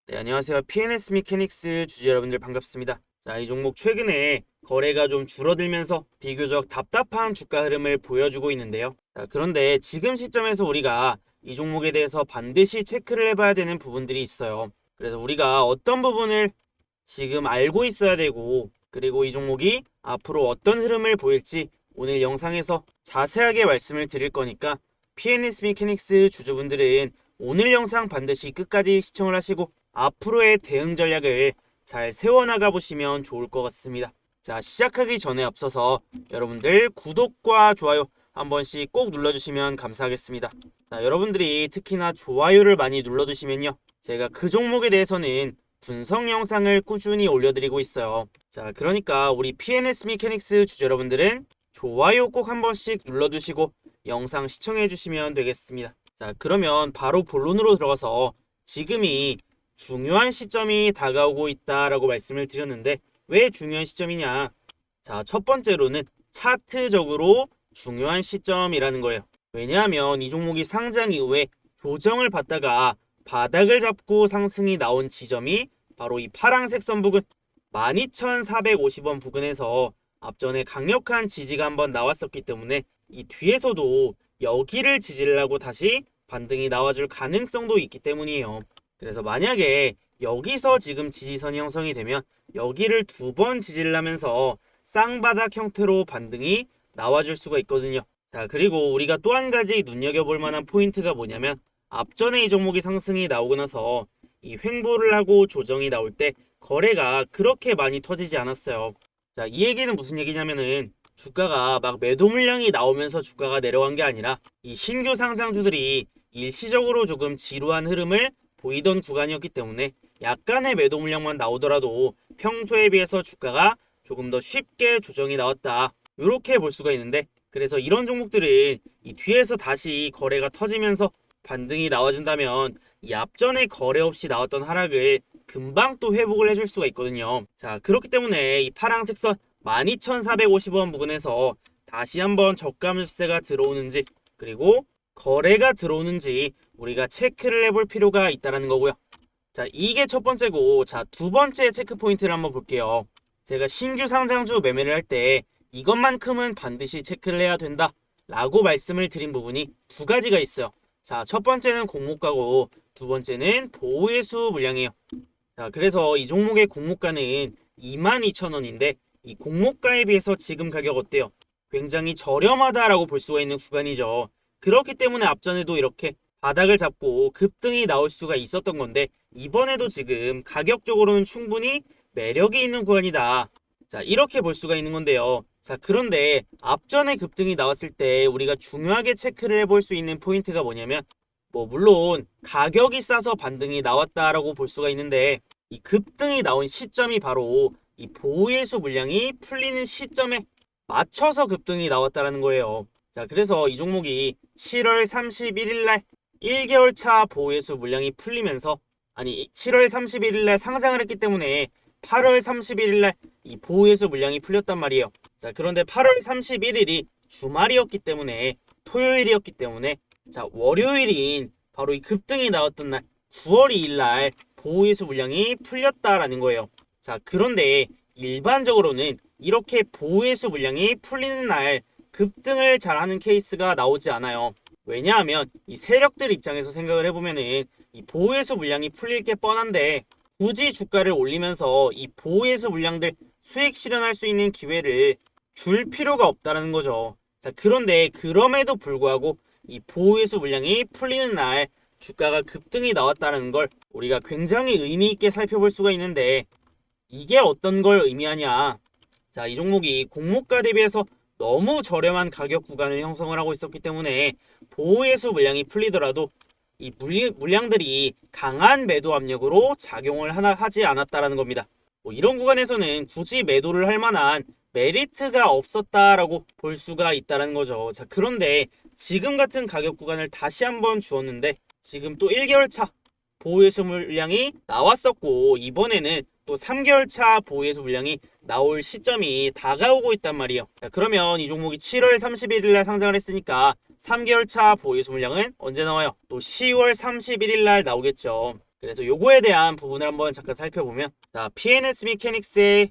네, 안녕하세요. PNS 미케닉스 주주 여러분들 반갑습니다. 자, 이 종목 최근에 거래가 좀 줄어들면서 비교적 답답한 주가 흐름을 보여주고 있는데요. 자, 그런데 지금 시점에서 우리가 이 종목에 대해서 반드시 체크를 해봐야 되는 부분들이 있어요. 그래서 우리가 어떤 부분을 지금 알고 있어야 되고, 그리고 이 종목이 앞으로 어떤 흐름을 보일지 오늘 영상에서 자세하게 말씀을 드릴 거니까 PNS 미케닉스 주주분들은 오늘 영상 반드시 끝까지 시청을 하시고 앞으로의 대응 전략을 잘 세워나가 보시면 좋을 것 같습니다. 자, 시작하기 전에 앞서서 여러분들 구독과 좋아요 한 번씩 꼭 눌러주시면 감사하겠습니다. 자, 여러분들이 특히나 좋아요를 많이 눌러주시면요, 제가 그 종목에 대해서는 분석 영상을 꾸준히 올려드리고 있어요. 자, 그러니까 우리 PNS 미케닉스 주주 여러분들은 좋아요 꼭 한 번씩 눌러두시고 영상 시청해주시면 되겠습니다. 자, 그러면 바로 본론으로 들어가서 지금이 중요한 시점이 다가오고 있다라고 말씀을 드렸는데 왜 중요한 시점이냐? 자, 첫 번째로는 차트적으로 중요한 시점이라는 거예요. 왜냐하면 이 종목이 상장 이후에 조정을 받다가 바닥을 잡고 상승이 나온 지점이 바로 이 파란색 선 부근 12,450원 부근에서 앞전에 강력한 지지가 한번 나왔었기 때문에 이 뒤에서도 여기를 지지를 하고 다시 반등이 나와줄 가능성도 있기 때문이에요. 그래서 만약에 여기서 지금 지지선이 형성이 되면 여기를 두 번 지지를 하면서 쌍바닥 형태로 반등이 나와줄 수가 있거든요. 자, 그리고 우리가 또 한 가지 눈여겨볼 만한 포인트가 뭐냐면 앞전에 이 종목이 상승이 나오고 나서 이 횡보를 하고 조정이 나올 때 거래가 그렇게 많이 터지지 않았어요. 자, 이 얘기는 무슨 얘기냐면은 주가가 막 매도 물량이 나오면서 주가가 내려간 게 아니라 이 신규 상장주들이 일시적으로 조금 지루한 흐름을 보이던 구간이었기 때문에 약간의 매도 물량만 나오더라도 평소에 비해서 주가가 조금 더 쉽게 조정이 나왔다, 이렇게 볼 수가 있는데, 그래서 이런 종목들은 이 뒤에서 다시 거래가 터지면서 반등이 나와준다면 이 앞전에 거래 없이 나왔던 하락을 금방 또 회복을 해줄 수가 있거든요. 자, 그렇기 때문에 이 파란색 선 12,450원 부근에서 다시 한번 저가 물세가 들어오는지, 그리고 거래가 들어오는지 우리가 체크를 해볼 필요가 있다는 거고요. 자, 이게 첫 번째고, 자, 두 번째 체크 포인트를 한번 볼게요. 제가 신규 상장주 매매를 할 때 이것만큼은 반드시 체크를 해야 된다 라고 말씀을 드린 부분이 두 가지가 있어요. 자, 첫 번째는 공모가고 두 번째는 보호예수 물량이에요. 자, 그래서 이 종목의 공모가는 22,000원인데 이 공모가에 비해서 지금 가격 어때요? 굉장히 저렴하다라고 볼 수가 있는 구간이죠. 그렇기 때문에 앞전에도 이렇게 바닥을 잡고 급등이 나올 수가 있었던 건데 이번에도 지금 가격적으로는 충분히 매력이 있는 구간이다. 자, 이렇게 볼 수가 있는 건데요. 자, 그런데 앞전에 급등이 나왔을 때 우리가 중요하게 체크를 해볼 수 있는 포인트가 뭐냐면, 물론 가격이 싸서 반등이 나왔다라고 볼 수가 있는데 이 급등이 나온 시점이 바로 이 보호예수 물량이 풀리는 시점에 맞춰서 급등이 나왔다라는 거예요. 자, 그래서 이 종목이 7월 31일 날 1개월 차 보호예수 물량이 풀리면서, 아니 7월 31일 날 상장을 했기 때문에 8월 31일 날 이 보호예수 물량이 풀렸단 말이에요. 자, 그런데 8월 31일이 주말이었기 때문에, 토요일이었기 때문에, 자, 월요일인 바로 이 급등이 나왔던 날 9월 2일 날 보호예수 물량이 풀렸다라는 거예요. 자, 그런데 일반적으로는 이렇게 보호예수 물량이 풀리는 날 급등을 잘하는 케이스가 나오지 않아요. 왜냐하면 이 세력들 입장에서 생각을 해보면은 이 보호예수 물량이 풀릴 게 뻔한데 굳이 주가를 올리면서 이 보호예수 물량들 수익 실현할 수 있는 기회를 줄 필요가 없다는 거죠. 자, 그런데 그럼에도 불구하고 이 보호예수 물량이 풀리는 날 주가가 급등이 나왔다는 걸 우리가 굉장히 의미 있게 살펴볼 수가 있는데, 이게 어떤 걸 의미하냐? 자, 이 종목이 공모가 대비해서 너무 저렴한 가격 구간을 형성을 하고 있었기 때문에 보호예수 물량이 풀리더라도 이 물량들이 강한 매도 압력으로 작용을 하지 않았다라는 겁니다. 이런 구간에서는 굳이 매도를 할 만한 메리트가 없었다라고 볼 수가 있다는 거죠. 자, 그런데 지금 같은 가격 구간을 다시 한번 주었는데 지금 또 1개월 차 보호예수 물량이 나왔었고 이번에는 또 3개월 차 보호예수 물량이 나올 시점이 다가오고 있단 말이에요. 자, 그러면 이 종목이 7월 31일 날 상장을 했으니까 3개월 차 보호예수 물량은 언제 나와요? 또 10월 31일 날 나오겠죠. 그래서 요거에 대한 부분을 한번 잠깐 살펴보면, 자, PNS 미케닉스의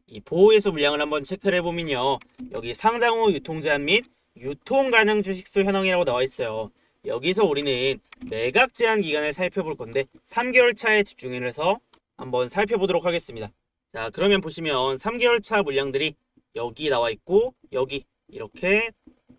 이 보호예수 물량을 한번 체크를 해보면요, 여기 상장 후 유통 제한 및 유통 가능 주식수 현황이라고 나와 있어요. 여기서 우리는 매각 제한 기간을 살펴볼 건데 3개월 차에 집중을 해서 한번 살펴보도록 하겠습니다. 자, 그러면 보시면 3개월 차 물량들이 여기 나와 있고 여기 이렇게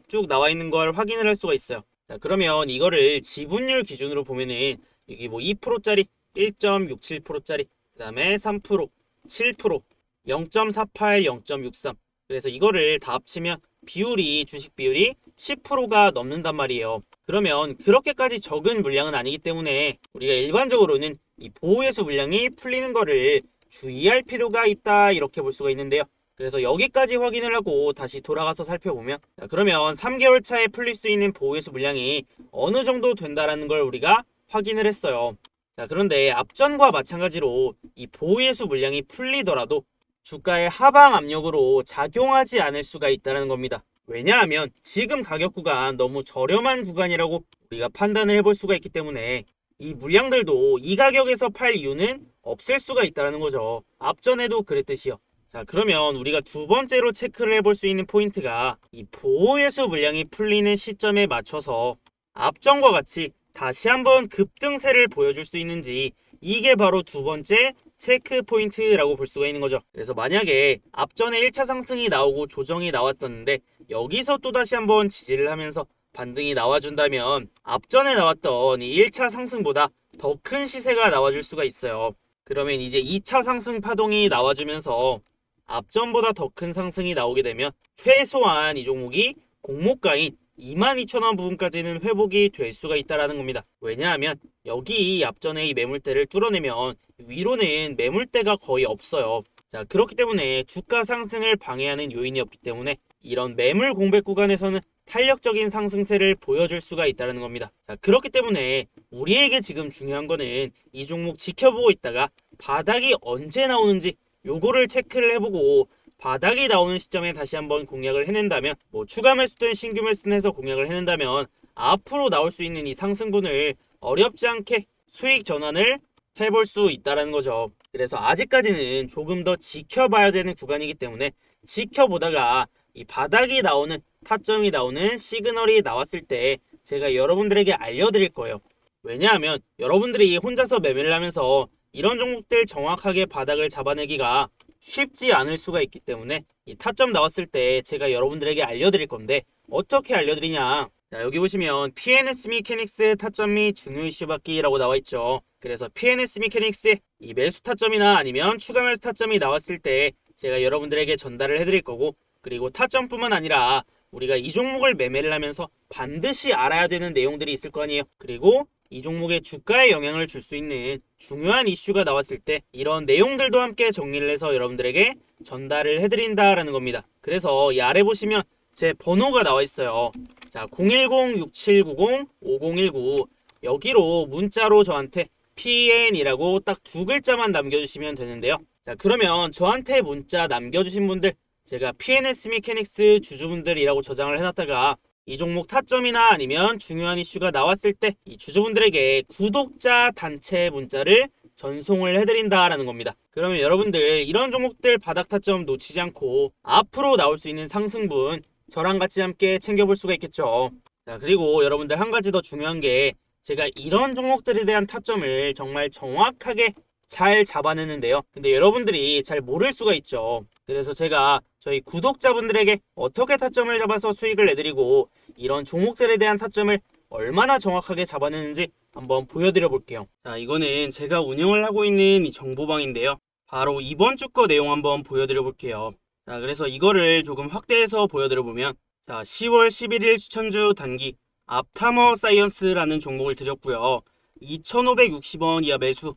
쭉 나와 있는 걸 확인을 할 수가 있어요. 자, 그러면 이거를 지분율 기준으로 보면은 여기 뭐 2%짜리, 1.67%짜리, 그 다음에 3%, 7%, 0.48, 0.63. 그래서 이거를 다 합치면 비율이, 주식 비율이 10%가 넘는단 말이에요. 그러면 그렇게까지 적은 물량은 아니기 때문에 우리가 일반적으로는 이 보호예수 물량이 풀리는 거를 주의할 필요가 있다, 이렇게 볼 수가 있는데요. 그래서 여기까지 확인을 하고 다시 돌아가서 살펴보면, 자, 그러면 3개월 차에 풀릴 수 있는 보호예수 물량이 어느 정도 된다라는 걸 우리가 확인을 했어요. 자, 그런데 앞전과 마찬가지로 이 보호예수 물량이 풀리더라도 주가의 하방 압력으로 작용하지 않을 수가 있다는 겁니다. 왜냐하면 지금 가격 구간 너무 저렴한 구간이라고 우리가 판단을 해볼 수가 있기 때문에 이 물량들도 이 가격에서 팔 이유는 없을 수가 있다는 거죠. 앞전에도 그랬듯이요. 자, 그러면 우리가 두 번째로 체크를 해볼 수 있는 포인트가 이 보호예수 물량이 풀리는 시점에 맞춰서 앞전과 같이 다시 한번 급등세를 보여줄 수 있는지, 이게 바로 두 번째 체크 포인트라고 볼 수가 있는 거죠. 그래서 만약에 앞전에 1차 상승이 나오고 조정이 나왔었는데 여기서 또 다시 한번 지지를 하면서 반등이 나와준다면 앞전에 나왔던 이 1차 상승보다 더 큰 시세가 나와줄 수가 있어요. 그러면 이제 2차 상승 파동이 나와주면서 앞전보다 더 큰 상승이 나오게 되면 최소한 이 종목이 공모가인 22,000원 부분까지는 회복이 될 수가 있다는 겁니다. 왜냐하면 여기 앞전에 이 매물대를 뚫어내면 위로는 매물대가 거의 없어요. 자, 그렇기 때문에 주가 상승을 방해하는 요인이 없기 때문에 이런 매물 공백 구간에서는 탄력적인 상승세를 보여줄 수가 있다는 겁니다. 자, 그렇기 때문에 우리에게 지금 중요한 거는 이 종목 지켜보고 있다가 바닥이 언제 나오는지 요거를 체크를 해보고 바닥이 나오는 시점에 다시 한번 공략을 해낸다면, 뭐 추가 매수든 신규 매수든 해서 공략을 해낸다면 앞으로 나올 수 있는 이 상승분을 어렵지 않게 수익 전환을 해볼 수 있다는 거죠. 그래서 아직까지는 조금 더 지켜봐야 되는 구간이기 때문에 지켜보다가 이 바닥이 나오는, 타점이 나오는 시그널이 나왔을 때 제가 여러분들에게 알려드릴 거예요. 왜냐하면 여러분들이 혼자서 매매를 하면서 이런 종목들 정확하게 바닥을 잡아내기가 쉽지 않을 수가 있기 때문에 이 타점 나왔을 때 제가 여러분들에게 알려드릴 건데, 어떻게 알려드리냐, 자, 여기 보시면 PNS 미케닉스의 타점 및 중요 이슈 받기라고 나와 있죠. 그래서 PNS 미케닉스의 이 매수 타점이나 아니면 추가 매수 타점이 나왔을 때 제가 여러분들에게 전달을 해드릴 거고, 그리고 타점뿐만 아니라 우리가 이 종목을 매매를 하면서 반드시 알아야 되는 내용들이 있을 거 아니에요. 그리고 이 종목의 주가에 영향을 줄 수 있는 중요한 이슈가 나왔을 때 이런 내용들도 함께 정리를 해서 여러분들에게 전달을 해드린다라는 겁니다. 그래서 이 아래 보시면 제 번호가 나와 있어요. 자, 010-6790-5019, 여기로 문자로 저한테 PN이라고 딱 두 글자만 남겨주시면 되는데요. 자, 그러면 저한테 문자 남겨주신 분들 제가 PNS 미케닉스 주주분들이라고 저장을 해놨다가 이 종목 타점이나 아니면 중요한 이슈가 나왔을 때 이 주주분들에게 구독자 단체 문자를 전송을 해드린다라는 겁니다. 그러면 여러분들 이런 종목들 바닥 타점 놓치지 않고 앞으로 나올 수 있는 상승분 저랑 같이 함께 챙겨볼 수가 있겠죠. 자, 그리고 여러분들 한 가지 더 중요한 게, 제가 이런 종목들에 대한 타점을 정말 정확하게 잘 잡아내는데요. 근데 여러분들이 잘 모를 수가 있죠. 그래서 제가 저희 구독자분들에게 어떻게 타점을 잡아서 수익을 내드리고 이런 종목들에 대한 타점을 얼마나 정확하게 잡아내는지 한번 보여드려 볼게요. 자, 이거는 제가 운영을 하고 있는 이 정보방인데요. 바로 이번 주 거 내용 한번 보여드려 볼게요. 자, 그래서 이거를 조금 확대해서 보여드려 보면, 자, 10월 11일 추천주 단기 앞타머 사이언스라는 종목을 드렸고요. 2,560원 이하 매수,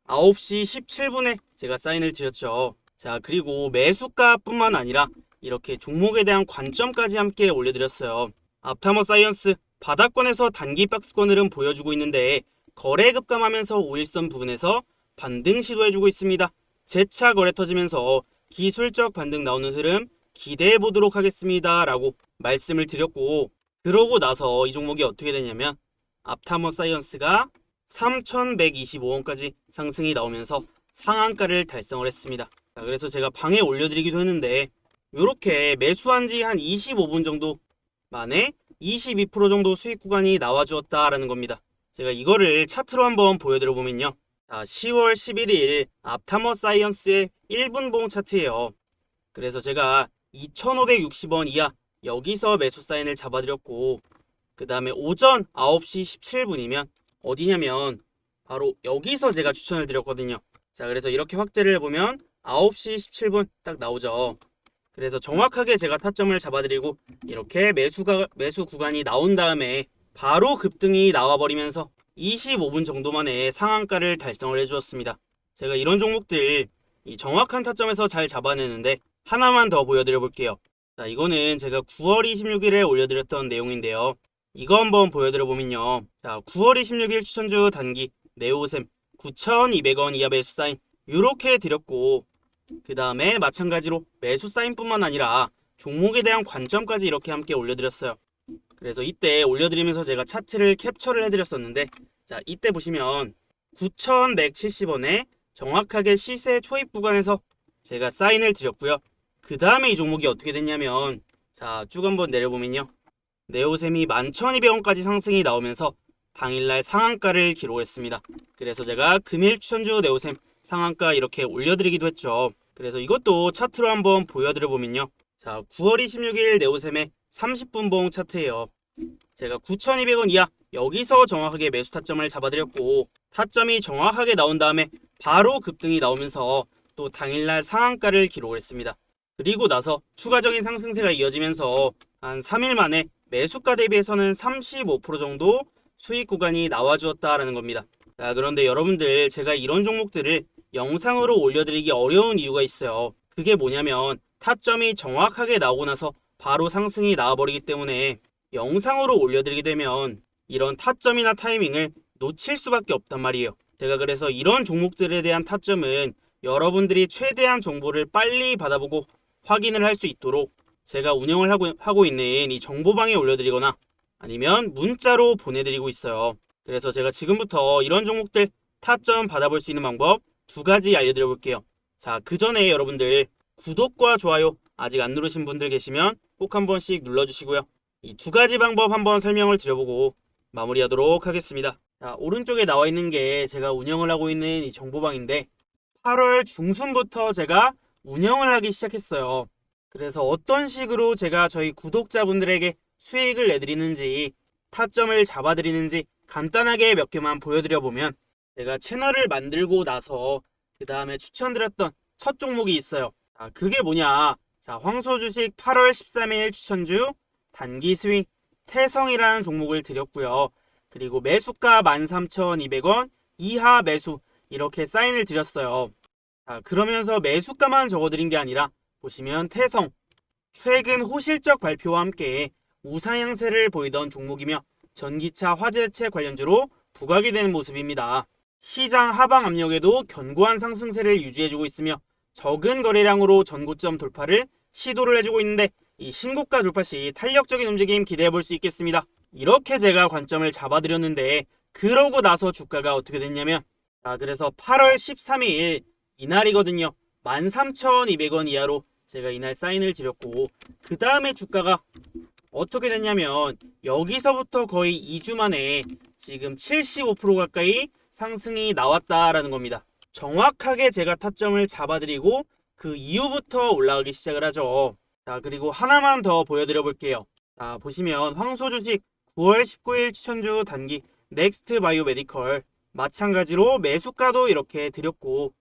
9시 17분에 제가 사인을 드렸죠. 자, 그리고 매수가뿐만 아니라 이렇게 종목에 대한 관점까지 함께 올려드렸어요. 앞타머 사이언스 바닥권에서 단기 박스권 흐름 보여주고 있는데 거래 급감하면서 5일선 부근에서 반등 시도해주고 있습니다. 재차 거래 터지면서 기술적 반등 나오는 흐름 기대해 보도록 하겠습니다 라고 말씀을 드렸고, 그러고 나서 이 종목이 어떻게 되냐면 앞타머 사이언스가 3,125원까지 상승이 나오면서 상한가를 달성을 했습니다. 자, 그래서 제가 방에 올려드리기도 했는데 이렇게 매수한 지 한 25분 정도 만에 22% 정도 수익 구간이 나와주었다라는 겁니다. 제가 이거를 차트로 한번 보여드려 보면요. 자, 10월 11일 앞타머 사이언스의 1분봉 차트예요. 그래서 제가 2,560원 이하 여기서 매수 사인을 잡아드렸고, 그 다음에 오전 9시 17분이면 어디냐면 바로 여기서 제가 추천을 드렸거든요. 자, 그래서 이렇게 확대를 해보면 9시 17분 딱 나오죠. 그래서 정확하게 제가 타점을 잡아드리고 이렇게 매수 구간이 나온 다음에 바로 급등이 나와버리면서 25분 정도 만에 상한가를 달성을 해주었습니다. 제가 이런 종목들 이 정확한 타점에서 잘 잡아내는데 하나만 더 보여드려 볼게요. 자, 이거는 제가 9월 26일에 올려드렸던 내용인데요. 이거 한번 보여드려 보면요. 자, 9월 26일 추천주 단기 네오셈 9,200원 이하 매수 사인 이렇게 드렸고, 그 다음에 마찬가지로 매수 사인뿐만 아니라 종목에 대한 관점까지 이렇게 함께 올려드렸어요. 그래서 이때 올려드리면서 제가 차트를 캡처를 해드렸었는데, 자, 이때 보시면 9,170원에 정확하게 시세 초입 구간에서 제가 사인을 드렸고요. 그 다음에 이 종목이 어떻게 됐냐면, 자, 쭉 한번 내려보면요. 네오셈이 11,200원까지 상승이 나오면서 당일날 상한가를 기록했습니다. 그래서 제가 금일 추천주 네오셈 상한가 이렇게 올려드리기도 했죠. 그래서 이것도 차트로 한번 보여드려 보면요. 자, 9월 26일 네오셈의 30분봉 차트예요. 제가 9,200원 이하 여기서 정확하게 매수 타점을 잡아드렸고, 타점이 정확하게 나온 다음에 바로 급등이 나오면서 또 당일날 상한가를 기록을 했습니다. 그리고 나서 추가적인 상승세가 이어지면서 한 3일 만에 매수가 대비해서는 35% 정도 수익 구간이 나와주었다라는 겁니다. 자, 그런데 여러분들, 제가 이런 종목들을 영상으로 올려드리기 어려운 이유가 있어요. 그게 뭐냐면 타점이 정확하게 나오고 나서 바로 상승이 나와버리기 때문에 영상으로 올려드리게 되면 이런 타점이나 타이밍을 놓칠 수밖에 없단 말이에요. 제가 그래서 이런 종목들에 대한 타점은 여러분들이 최대한 정보를 빨리 받아보고 확인을 할 수 있도록 제가 운영을 하고 있는 이 정보방에 올려드리거나 아니면 문자로 보내드리고 있어요. 그래서 제가 지금부터 이런 종목들 타점 받아볼 수 있는 방법 두 가지 알려드려 볼게요. 자, 그 전에 여러분들 구독과 좋아요 아직 안 누르신 분들 계시면 꼭 한 번씩 눌러주시고요. 이 두 가지 방법 한번 설명을 드려보고 마무리하도록 하겠습니다. 자, 오른쪽에 나와 있는 게 제가 운영을 하고 있는 이 정보방인데 8월 중순부터 제가 운영을 하기 시작했어요. 그래서 어떤 식으로 제가 저희 구독자분들에게 수익을 내드리는지, 타점을 잡아드리는지 간단하게 몇 개만 보여드려 보면, 제가 채널을 만들고 나서 그 다음에 추천드렸던 첫 종목이 있어요. 자, 그게 뭐냐? 자, 황소주식 8월 13일 추천주 단기 스윙 태성이라는 종목을 드렸고요. 그리고 매수가 13,200원 이하 매수 이렇게 사인을 드렸어요. 자, 그러면서 매수가만 적어드린 게 아니라 보시면 태성 최근 호실적 발표와 함께 우상향세를 보이던 종목이며 전기차 화재체 관련주로 부각이 되는 모습입니다. 시장 하방 압력에도 견고한 상승세를 유지해주고 있으며 적은 거래량으로 전고점 돌파를 시도를 해주고 있는데 이 신고가 돌파 시 탄력적인 움직임 기대해볼 수 있겠습니다. 이렇게 제가 관점을 잡아드렸는데 그러고 나서 주가가 어떻게 됐냐면, 자, 그래서 8월 13일 이날이거든요. 13,200원 이하로 제가 이날 사인을 드렸고, 그 다음에 주가가 어떻게 됐냐면 여기서부터 거의 2주 만에 지금 75% 가까이 상승이 나왔다라는 겁니다. 정확하게 제가 타점을 잡아드리고 그 이후부터 올라가기 시작을 하죠. 자, 그리고 하나만 더 보여드려 볼게요. 자, 보시면 황소주식 9월 19일 추천주 단기 넥스트 바이오 메디컬 마찬가지로 매수가도 이렇게 드렸고,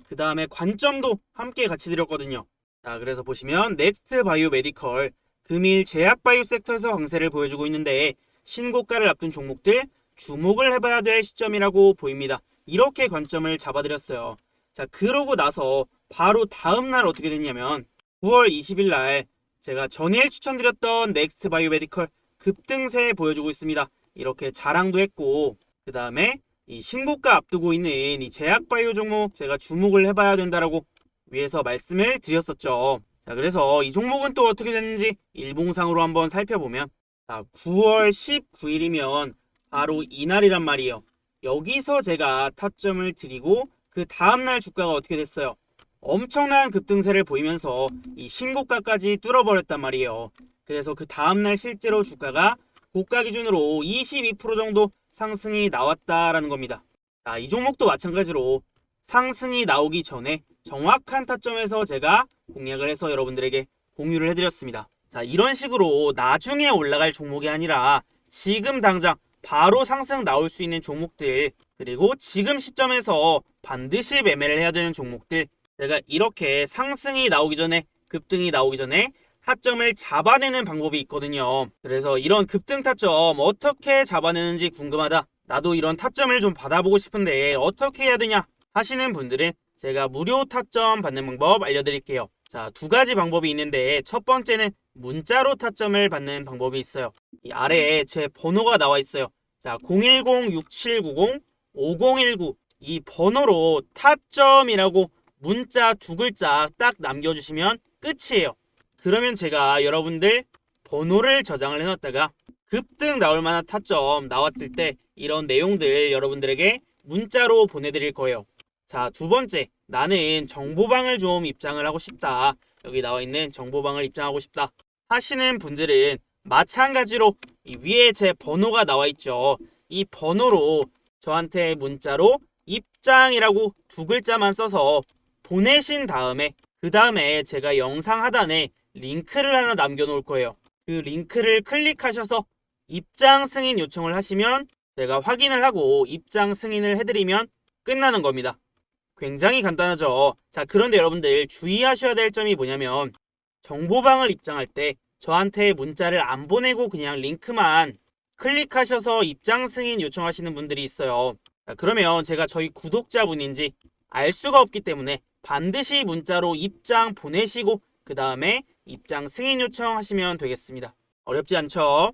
그 다음에 관점도 함께 같이 드렸거든요. 자, 그래서 보시면 넥스트 바이오 메디컬 금일 제약 바이오 섹터에서 강세를 보여주고 있는데 신고가를 앞둔 종목들 주목을 해봐야 될 시점이라고 보입니다. 이렇게 관점을 잡아드렸어요. 자, 그러고 나서 바로 다음날 어떻게 됐냐면 9월 20일 날 제가 전일 추천드렸던 넥스트 바이오 메디컬 급등세 보여주고 있습니다. 이렇게 자랑도 했고, 그 다음에 이 신고가 앞두고 있는 이 제약 바이오 종목 제가 주목을 해봐야 된다라고 위에서 말씀을 드렸었죠. 자, 그래서 이 종목은 또 어떻게 됐는지 일봉상으로 한번 살펴보면, 자, 9월 19일이면 바로 이날이란 말이에요. 여기서 제가 타점을 드리고 그 다음날 주가가 어떻게 됐어요? 엄청난 급등세를 보이면서 이 신고가까지 뚫어버렸단 말이에요. 그래서 그 다음날 실제로 주가가 고가 기준으로 22% 정도 상승이 나왔다라는 겁니다. 자, 이 종목도 마찬가지로 상승이 나오기 전에 정확한 타점에서 제가 공략을 해서 여러분들에게 공유를 해드렸습니다. 자, 이런 식으로 나중에 올라갈 종목이 아니라 지금 당장 바로 상승 나올 수 있는 종목들, 그리고 지금 시점에서 반드시 매매를 해야 되는 종목들, 제가 이렇게 상승이 나오기 전에, 급등이 나오기 전에 타점을 잡아내는 방법이 있거든요. 그래서 이런 급등 타점 어떻게 잡아내는지 궁금하다, 나도 이런 타점을 좀 받아보고 싶은데 어떻게 해야 되냐 하시는 분들은 제가 무료 타점 받는 방법 알려드릴게요. 자, 두 가지 방법이 있는데 첫 번째는 문자로 타점을 받는 방법이 있어요. 이 아래에 제 번호가 나와 있어요. 자, 010-6790-5019 이 번호로 타점이라고 문자 두 글자 딱 남겨주시면 끝이에요. 그러면 제가 여러분들 번호를 저장을 해놨다가 급등 나올 만한 타점 나왔을 때 이런 내용들 여러분들에게 문자로 보내드릴 거예요. 자, 두 번째, 나는 정보방을 좀 입장을 하고 싶다. 여기 나와 있는 정보방을 입장하고 싶다 하시는 분들은 마찬가지로 이 위에 제 번호가 나와 있죠. 이 번호로 저한테 문자로 입장이라고 두 글자만 써서 보내신 다음에 그 다음에 제가 영상 하단에 링크를 하나 남겨놓을 거예요. 그 링크를 클릭하셔서 입장 승인 요청을 하시면 제가 확인을 하고 입장 승인을 해드리면 끝나는 겁니다. 굉장히 간단하죠. 자, 그런데 여러분들 주의하셔야 될 점이 뭐냐면 정보방을 입장할 때 저한테 문자를 안 보내고 그냥 링크만 클릭하셔서 입장 승인 요청하시는 분들이 있어요. 자, 그러면 제가 저희 구독자분인지 알 수가 없기 때문에 반드시 문자로 입장 보내시고 그 다음에 입장 승인 요청하시면 되겠습니다. 어렵지 않죠?